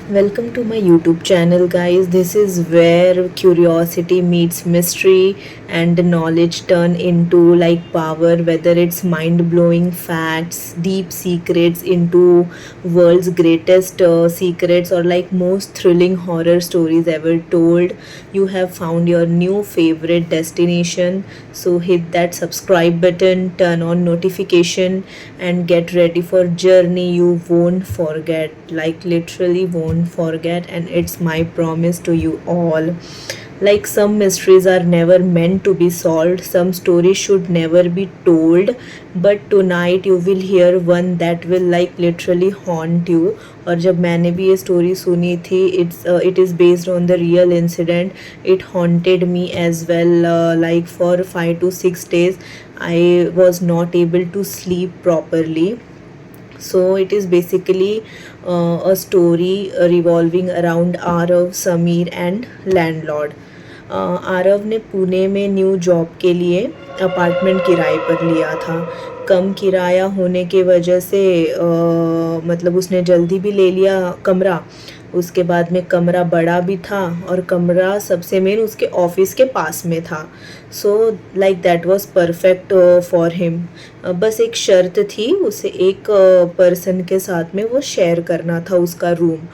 Welcome to my YouTube channel, guys. This is where curiosity meets mystery and knowledge turn into like power, whether it's mind-blowing facts, deep secrets into world's greatest secrets, or like most thrilling horror stories ever told. You have found your new favorite destination. So hit that subscribe button, turn on notification, and get ready for journey you won't forget, like literally won't forget. And it's my promise to you all, like some mysteries are never meant to be solved, some stories should never be told, but tonight you will hear one that will like literally haunt you. और जब मैंने भी ये story सुनी थी, it is based on the real incident. It haunted me as well, like for 5 to 6 days I was not able to sleep properly. So it is basically a story revolving around Arav, Sameer and landlord. Aarav ने पुणे में new job के लिए apartment किराए पर लिया था। कम किराया होने के वजह से मतलब उसने जल्दी भी ले लिया कमरा। उसके बाद में कमरा बड़ा भी था और कमरा सबसे मेन उसके ऑफिस के पास में था। So like that was perfect for him. बस एक शर्त थी, उसे एक पर्सन के साथ में वो शेयर करना था उसका रूम।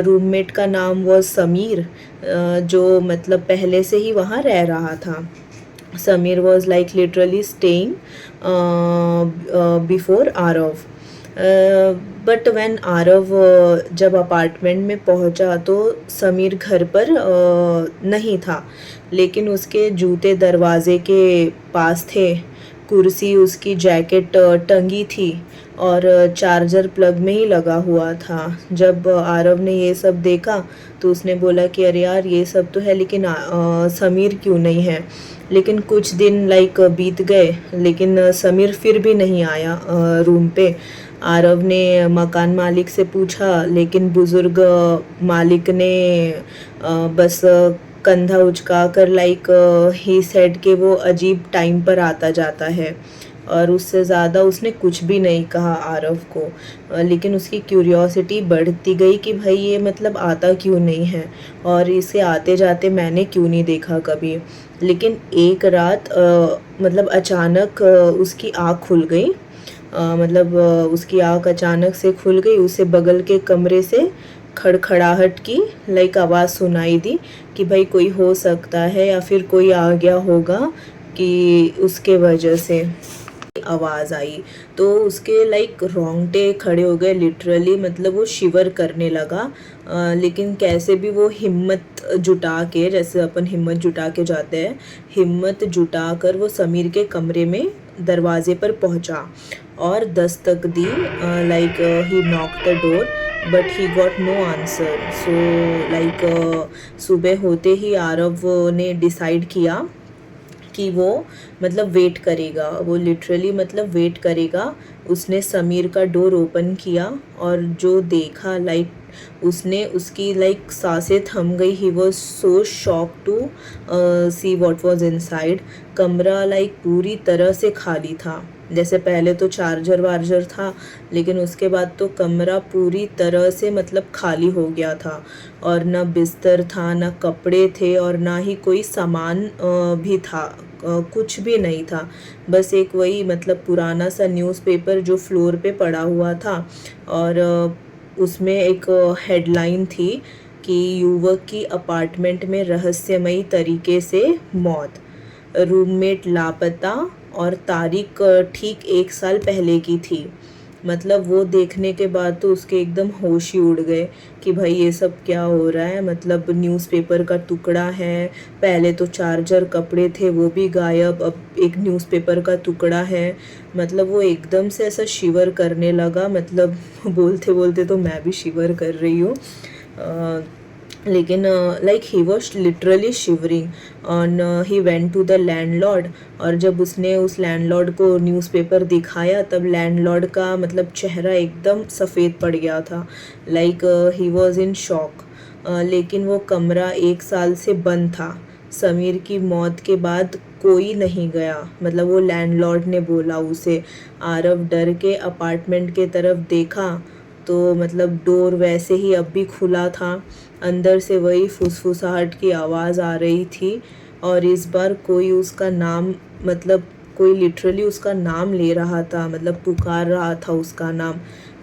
रूममेट का नाम वाज समीर, जो मतलब पहले से ही वहाँ रह रहा था। Sameer was like literally staying before Aarav. But when Aarav जब अपार्टमेंट में पहुंचा तो समीर घर पर नहीं था, लेकिन उसके जूते दरवाजे के पास थे, कुर्सी उसकी जैकेट टंगी थी और चार्जर प्लग में ही लगा हुआ था। जब आरव ने ये सब देखा तो उसने बोला कि अरे यार ये सब तो है, लेकिन समीर क्यों नहीं है। लेकिन कुछ दिन लाइक बीत गए, लेकिन समीर फिर भी नहीं आया रूम पे। आरव ने मकान मालिक से पूछा, लेकिन बुज़ुर्ग मालिक ने बस कंधा उचका कर लाइक ही सेड कि वो अजीब टाइम पर आता जाता है, और उससे ज़्यादा उसने कुछ भी नहीं कहा आरव को। लेकिन उसकी क्यूरियोसिटी बढ़ती गई कि भाई ये मतलब आता क्यों नहीं है और इसे आते जाते मैंने क्यों नहीं देखा कभी। लेकिन एक रात मतलब अचानक उसकी आँख खुल गई। मतलब उसकी आँख अचानक से खुल गई, उसे बगल के कमरे से खड़खड़ाहट की लाइक आवाज़ सुनाई दी कि भाई कोई हो सकता है या फिर कोई आ गया होगा, कि उसके वजह से आवाज़ आई। तो उसके लाइक रोंगटे खड़े हो गए लिटरली, मतलब वो शिवर करने लगा। लेकिन कैसे भी वो हिम्मत जुटा के, जैसे अपन हिम्मत जुटा के जाते हैं, हिम्मत जुटा कर वो समीर के कमरे में दरवाजे पर पहुंचा और दस्तक दी। Like he knock the door but he got no answer. So like सुबह होते ही आरव ने डिसाइड किया कि वो मतलब वेट करेगा, वो लिटरली मतलब वेट करेगा। उसने समीर का डोर ओपन किया और जो देखा लाइक उसने उसकी लाइक सांसें थम गई। He was so shock to see what was inside. कमरा लाइक पूरी तरह से खाली था। जैसे पहले तो चार्जर वार्जर था, लेकिन उसके बाद तो कमरा पूरी तरह से मतलब खाली हो गया था। और ना बिस्तर था, ना कपड़े थे, और ना ही कोई सामान भी था। कुछ भी नहीं था। बस एक वही मतलब पुराना सा न्यूज़पेपर जो फ्लोर पे पड़ा हुआ था, और उसमें एक हेडलाइन थी कि युवक की अपार्टमेंट में रहस्यमयी तरीके से मौत, रूममेट लापता, और तारीख ठीक 1 साल पहले की थी। मतलब वो देखने के बाद तो उसके एकदम होश ही उड़ गए कि भाई ये सब क्या हो रहा है। मतलब न्यूज़पेपर का टुकड़ा है, पहले तो चार्जर कपड़े थे वो भी गायब, अब एक न्यूज़पेपर का टुकड़ा है। मतलब वो एकदम से ऐसा शिवर करने लगा, मतलब बोलते बोलते तो मैं भी शिवर कर रही हूँ। लेकिन like he was literally shivering on. He went to the landlord, और जब उसने उस लैंडलॉर्ड को न्यूज़पेपर दिखाया तब लैंडलॉर्ड का मतलब चेहरा एकदम सफ़ेद पड़ गया था। Like he was in shock. लेकिन वो कमरा 1 साल से बंद था। समीर की मौत के बाद कोई नहीं गया, मतलब वो लैंडलॉर्ड ने बोला उसे। आरव डर के अपार्टमेंट के तरफ देखा तो मतलब डोर वैसे ही अब भी खुला था, अंदर से वही फुसफुसाहट की आवाज़ आ रही थी और इस बार कोई उसका नाम मतलब कोई लिटरली उसका नाम ले रहा था, मतलब पुकार रहा था उसका नाम।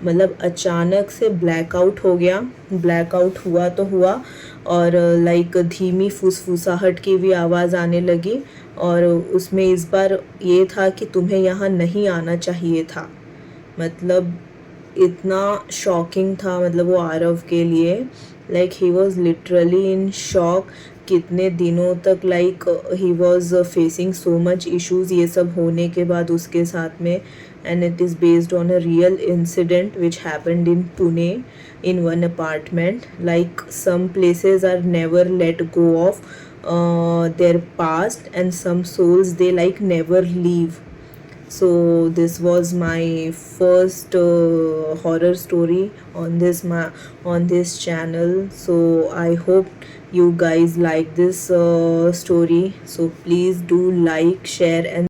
मतलब अचानक से ब्लैकआउट हो गया, ब्लैकआउट हुआ तो हुआ और लाइक धीमी फुसफुसाहट की भी आवाज़ आने लगी और उसमें इस बार ये था कि तुम्हें यहाँ नहीं आना चाहिए था। मतलब इतना शॉकिंग था मतलब वो आरव के लिए, like he was literally in shock. कितने दिनों तक like he was facing so much issues ये सब होने के बाद उसके साथ में, and it is based on a real incident which happened in Pune in one apartment. Like some places are never let go of their past and some souls they like never leave. So this was my first horror story on this channel. So I hope you guys like this story, so please do like, share and